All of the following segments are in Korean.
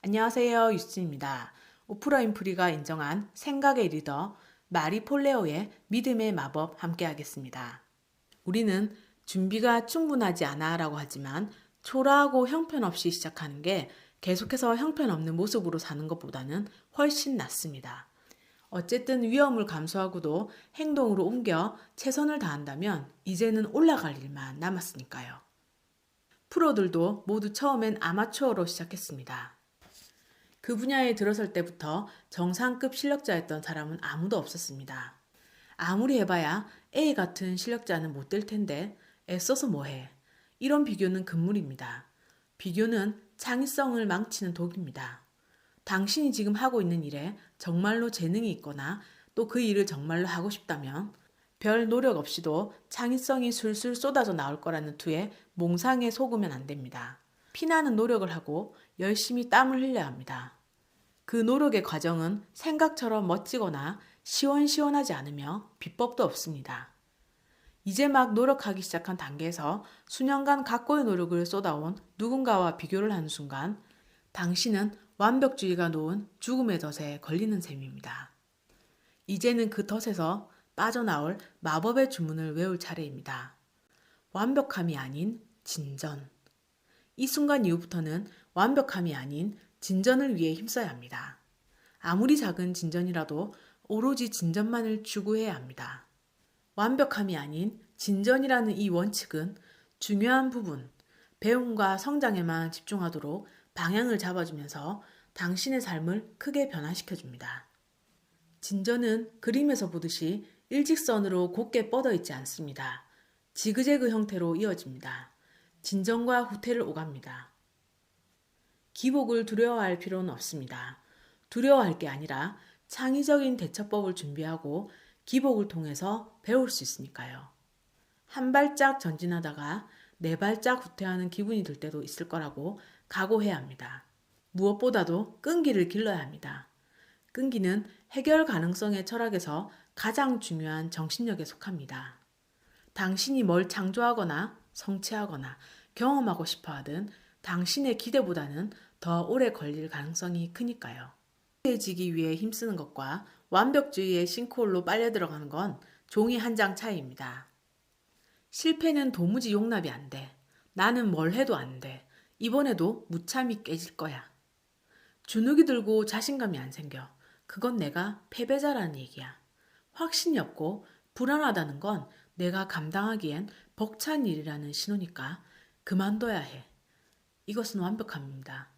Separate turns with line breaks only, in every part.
안녕하세요. 유진입니다. 오프라 윈프리가 인정한 생각의 리더 마리 폴레오의 믿음의 마법 함께 하겠습니다. 우리는 준비가 충분하지 않아 라고 하지만 초라하고 형편없이 시작하는 게 계속해서 형편없는 모습으로 사는 것보다는 훨씬 낫습니다. 어쨌든 위험을 감수하고도 행동으로 옮겨 최선을 다한다면 이제는 올라갈 일만 남았으니까요. 프로들도 모두 처음엔 아마추어로 시작했습니다. 그 분야에 들어설 때부터 정상급 실력자였던 사람은 아무도 없었습니다. 아무리 해봐야 A 같은 실력자는 못 될 텐데 애써서 뭐해. 이런 비교는 금물입니다. 비교는 창의성을 망치는 독입니다. 당신이 지금 하고 있는 일에 정말로 재능이 있거나 또 그 일을 정말로 하고 싶다면 별 노력 없이도 창의성이 술술 쏟아져 나올 거라는 투에 몽상에 속으면 안 됩니다. 피나는 노력을 하고 열심히 땀을 흘려야 합니다. 그 노력의 과정은 생각처럼 멋지거나 시원시원하지 않으며 비법도 없습니다. 이제 막 노력하기 시작한 단계에서 수년간 각고의 노력을 쏟아온 누군가와 비교를 하는 순간 당신은 완벽주의가 놓은 죽음의 덫에 걸리는 셈입니다. 이제는 그 덫에서 빠져나올 마법의 주문을 외울 차례입니다. 완벽함이 아닌 진전. 이 순간 이후부터는 완벽함이 아닌 진전을 위해 힘써야 합니다. 아무리 작은 진전이라도 오로지 진전만을 추구해야 합니다. 완벽함이 아닌 진전이라는 이 원칙은 중요한 부분, 배움과 성장에만 집중하도록 방향을 잡아주면서 당신의 삶을 크게 변화시켜줍니다. 진전은 그림에서 보듯이 일직선으로 곧게 뻗어 있지 않습니다. 지그재그 형태로 이어집니다. 진전과 후퇴를 오갑니다. 기복을 두려워할 필요는 없습니다. 두려워할 게 아니라 창의적인 대처법을 준비하고 기복을 통해서 배울 수 있으니까요. 한 발짝 전진하다가 네 발짝 후퇴하는 기분이 들 때도 있을 거라고 각오해야 합니다. 무엇보다도 끈기를 길러야 합니다. 끈기는 해결 가능성의 철학에서 가장 중요한 정신력에 속합니다. 당신이 뭘 창조하거나 성취하거나 경험하고 싶어 하든 당신의 기대보다는 더 오래 걸릴 가능성이 크니까요. 해지기 위해 힘쓰는 것과 완벽주의의 싱크홀로 빨려 들어가는 건 종이 한 장 차이입니다. 실패는 도무지 용납이 안 돼. 나는 뭘 해도 안 돼. 이번에도 무참히 깨질 거야. 주눅이 들고 자신감이 안 생겨. 그건 내가 패배자라는 얘기야. 확신이 없고 불안하다는 건 내가 감당하기엔 벅찬 일이라는 신호니까 그만둬야 해. 이것은 완벽함입니다.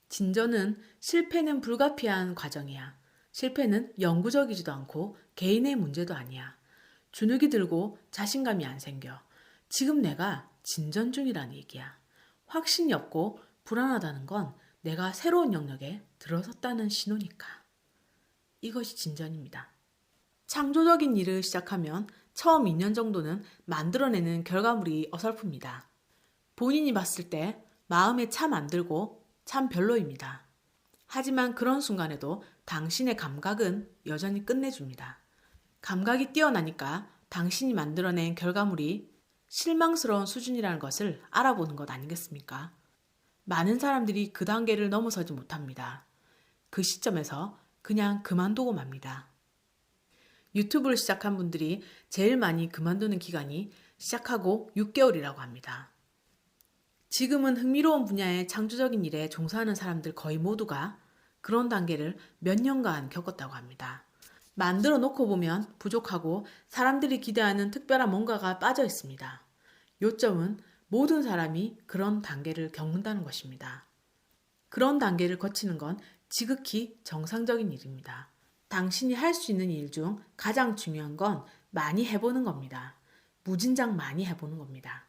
진전은 실패는 불가피한 과정이야. 실패는 영구적이지도 않고 개인의 문제도 아니야. 주눅이 들고 자신감이 안 생겨. 지금 내가 진전 중이라는 얘기야. 확신이 없고 불안하다는 건 내가 새로운 영역에 들어섰다는 신호니까. 이것이 진전입니다. 창조적인 일을 시작하면 처음 2년 정도는 만들어내는 결과물이 어설픕니다. 본인이 봤을 때 마음에 참 안 들고 참 별로입니다. 하지만 그런 순간에도 당신의 감각은 여전히 끝내줍니다. 감각이 뛰어나니까 당신이 만들어낸 결과물이 실망스러운 수준이라는 것을 알아보는 것 아니겠습니까? 많은 사람들이 그 단계를 넘어서지 못합니다. 그 시점에서 그냥 그만두고 맙니다. 유튜브를 시작한 분들이 제일 많이 그만두는 기간이 시작하고 6개월이라고 합니다. 지금은 흥미로운 분야의 창조적인 일에 종사하는 사람들 거의 모두가 그런 단계를 몇 년간 겪었다고 합니다. 만들어 놓고 보면 부족하고 사람들이 기대하는 특별한 뭔가가 빠져 있습니다. 요점은 모든 사람이 그런 단계를 겪는다는 것입니다. 그런 단계를 거치는 건 지극히 정상적인 일입니다. 당신이 할 수 있는 일 중 가장 중요한 건 많이 해보는 겁니다. 무진장 많이 해보는 겁니다.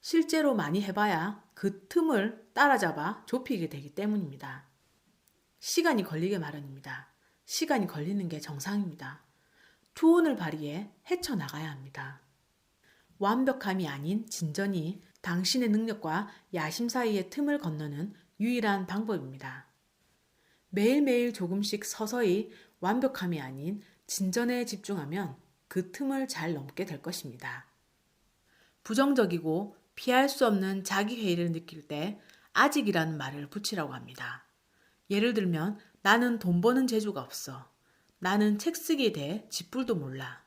실제로 많이 해봐야 그 틈을 따라잡아 좁히게 되기 때문입니다. 시간이 걸리게 마련입니다. 시간이 걸리는 게 정상입니다. 투혼을 발휘해 헤쳐나가야 합니다. 완벽함이 아닌 진전이 당신의 능력과 야심 사이의 틈을 건너는 유일한 방법입니다. 매일매일 조금씩 서서히 완벽함이 아닌 진전에 집중하면 그 틈을 잘 넘게 될 것입니다. 부정적이고 피할 수 없는 자기회의를 느낄 때 아직이라는 말을 붙이라고 합니다. 예를 들면 나는 돈 버는 재주가 없어. 나는 책 쓰기에 대해 쥐뿔도 몰라.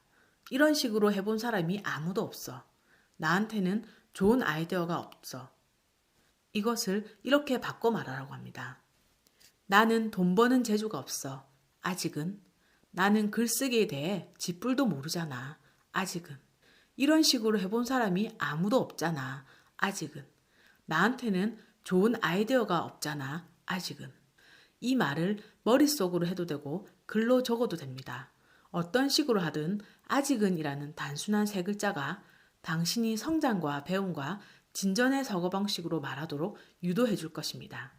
이런 식으로 해본 사람이 아무도 없어. 나한테는 좋은 아이디어가 없어. 이것을 이렇게 바꿔 말하라고 합니다. 나는 돈 버는 재주가 없어. 아직은. 나는 글쓰기에 대해 쥐뿔도 모르잖아. 아직은. 이런 식으로 해본 사람이 아무도 없잖아. 아직은. 나한테는 좋은 아이디어가 없잖아. 아직은. 이 말을 머릿속으로 해도 되고 글로 적어도 됩니다. 어떤 식으로 하든 아직은이라는 단순한 세 글자가 당신이 성장과 배움과 진전의 사고방식으로 말하도록 유도해 줄 것입니다.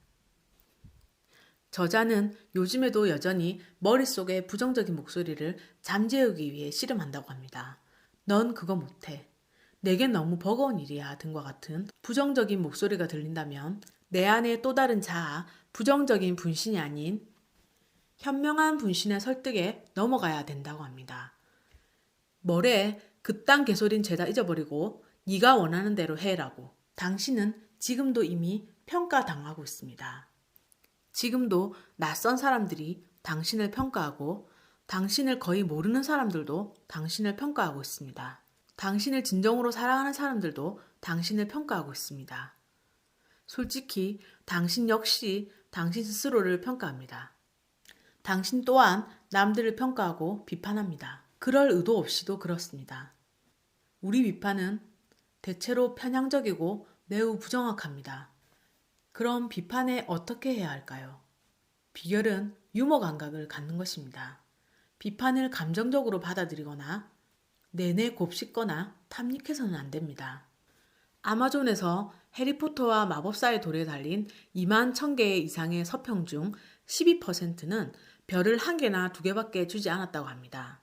저자는 요즘에도 여전히 머릿속의 부정적인 목소리를 잠재우기 위해 씨름한다고 합니다. 넌 그거 못해. 내겐 너무 버거운 일이야 등과 같은 부정적인 목소리가 들린다면 내 안에 또 다른 자아, 부정적인 분신이 아닌 현명한 분신의 설득에 넘어가야 된다고 합니다. 뭐래 그딴 개소린 죄다 잊어버리고 네가 원하는 대로 해라고. 당신은 지금도 이미 평가당하고 있습니다. 지금도 낯선 사람들이 당신을 평가하고 당신을 거의 모르는 사람들도 당신을 평가하고 있습니다. 당신을 진정으로 사랑하는 사람들도 당신을 평가하고 있습니다. 솔직히 당신 역시 당신 스스로를 평가합니다. 당신 또한 남들을 평가하고 비판합니다. 그럴 의도 없이도 그렇습니다. 우리 비판은 대체로 편향적이고 매우 부정확합니다. 그럼 비판에 어떻게 해야 할까요? 비결은 유머 감각을 갖는 것입니다. 비판을 감정적으로 받아들이거나 내내 곱씹거나 탐닉해서는 안 됩니다. 아마존에서 해리포터와 마법사의 돌에 달린 2만 1000개 이상의 서평 중 12%는 별을 1개나 2개밖에 주지 않았다고 합니다.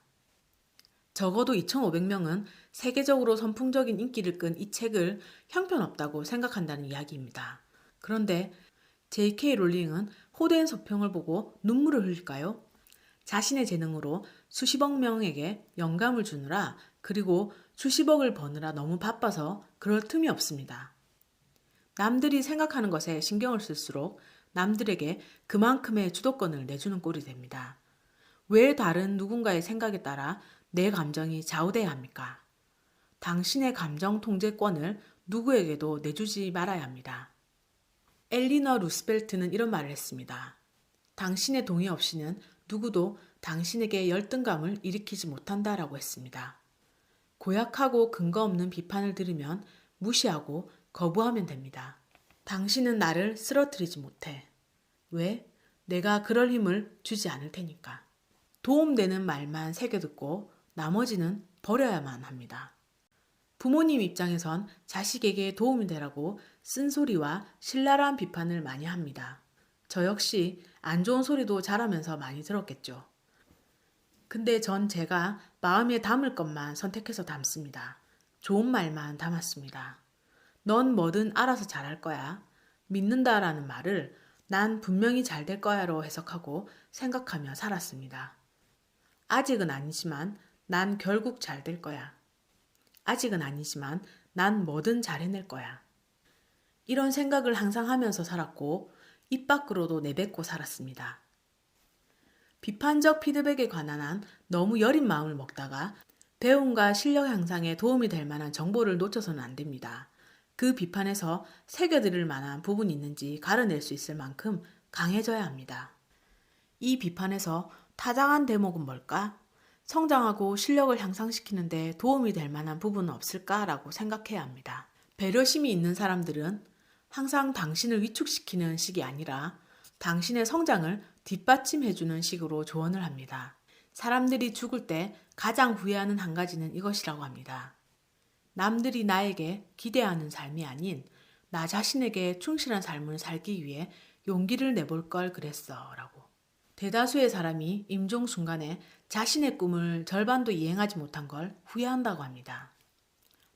적어도 2,500명은 세계적으로 선풍적인 인기를 끈 이 책을 형편없다고 생각한다는 이야기입니다. 그런데 J.K. 롤링은 호된 서평을 보고 눈물을 흘릴까요? 자신의 재능으로 수십억 명에게 영감을 주느라 그리고 수십억을 버느라 너무 바빠서 그럴 틈이 없습니다. 남들이 생각하는 것에 신경을 쓸수록 남들에게 그만큼의 주도권을 내주는 꼴이 됩니다. 왜 다른 누군가의 생각에 따라 내 감정이 좌우돼야 합니까? 당신의 감정 통제권을 누구에게도 내주지 말아야 합니다. 엘리너 루스벨트는 이런 말을 했습니다. 당신의 동의 없이는 누구도 당신에게 열등감을 일으키지 못한다라고 했습니다. 고약하고 근거 없는 비판을 들으면 무시하고 거부하면 됩니다. 당신은 나를 쓰러뜨리지 못해. 왜? 내가 그럴 힘을 주지 않을 테니까. 도움되는 말만 새겨듣고 나머지는 버려야만 합니다. 부모님 입장에선 자식에게 도움이 되라고 쓴소리와 신랄한 비판을 많이 합니다. 저 역시 안 좋은 소리도 자라면서 많이 들었겠죠. 근데 전 제가 마음에 담을 것만 선택해서 담습니다. 좋은 말만 담았습니다. 넌 뭐든 알아서 잘할 거야. 믿는다라는 말을 난 분명히 잘 될 거야로 해석하고 생각하며 살았습니다. 아직은 아니지만 난 결국 잘 될 거야. 아직은 아니지만 난 뭐든 잘 해낼 거야. 이런 생각을 항상 하면서 살았고 입 밖으로도 내뱉고 살았습니다. 비판적 피드백에 관한 한 너무 여린 마음을 먹다가 배움과 실력 향상에 도움이 될 만한 정보를 놓쳐서는 안 됩니다. 그 비판에서 새겨들을 만한 부분이 있는지 가려낼 수 있을 만큼 강해져야 합니다. 이 비판에서 타당한 대목은 뭘까? 성장하고 실력을 향상시키는 데 도움이 될 만한 부분은 없을까라고 생각해야 합니다. 배려심이 있는 사람들은 항상 당신을 위축시키는 식이 아니라 당신의 성장을 뒷받침해주는 식으로 조언을 합니다. 사람들이 죽을 때 가장 후회하는 한 가지는 이것이라고 합니다. 남들이 나에게 기대하는 삶이 아닌 나 자신에게 충실한 삶을 살기 위해 용기를 내볼 걸 그랬어 라고. 대다수의 사람이 임종 순간에 자신의 꿈을 절반도 이행하지 못한 걸 후회한다고 합니다.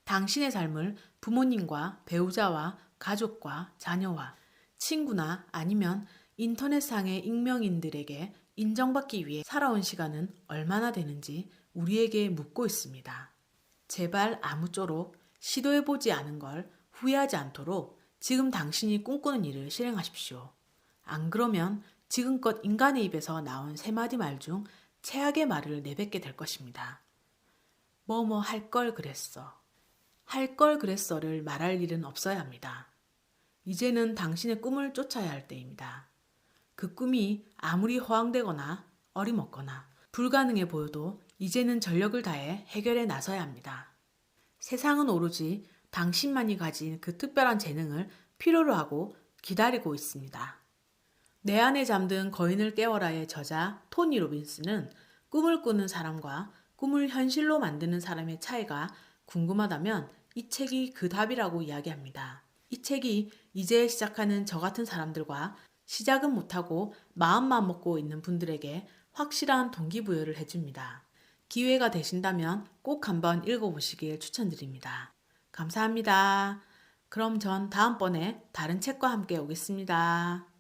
당신의 삶을 부모님과 배우자와 가족과 자녀와 친구나 아니면 인터넷상의 익명인들에게 인정받기 위해 살아온 시간은 얼마나 되는지 우리에게 묻고 있습니다. 제발 아무쪼록 시도해보지 않은 걸 후회하지 않도록 지금 당신이 꿈꾸는 일을 실행하십시오. 안 그러면 지금껏 인간의 입에서 나온 세 마디 말 중 최악의 말을 내뱉게 될 것입니다. 뭐뭐 할 걸 그랬어. 할 걸 그랬어를 말할 일은 없어야 합니다. 이제는 당신의 꿈을 쫓아야 할 때입니다. 그 꿈이 아무리 허황되거나 어림없거나 불가능해 보여도 이제는 전력을 다해 해결에 나서야 합니다. 세상은 오로지 당신만이 가진 그 특별한 재능을 필요로 하고 기다리고 있습니다. 내 안에 잠든 거인을 깨워라의 저자 토니 로빈스는 꿈을 꾸는 사람과 꿈을 현실로 만드는 사람의 차이가 궁금하다면 이 책이 그 답이라고 이야기합니다. 이 책이 이제 시작하는 저 같은 사람들과 시작은 못하고 마음만 먹고 있는 분들에게 확실한 동기부여를 해줍니다. 기회가 되신다면 꼭 한번 읽어보시길 추천드립니다. 감사합니다. 그럼 전 다음번에 다른 책과 함께 오겠습니다.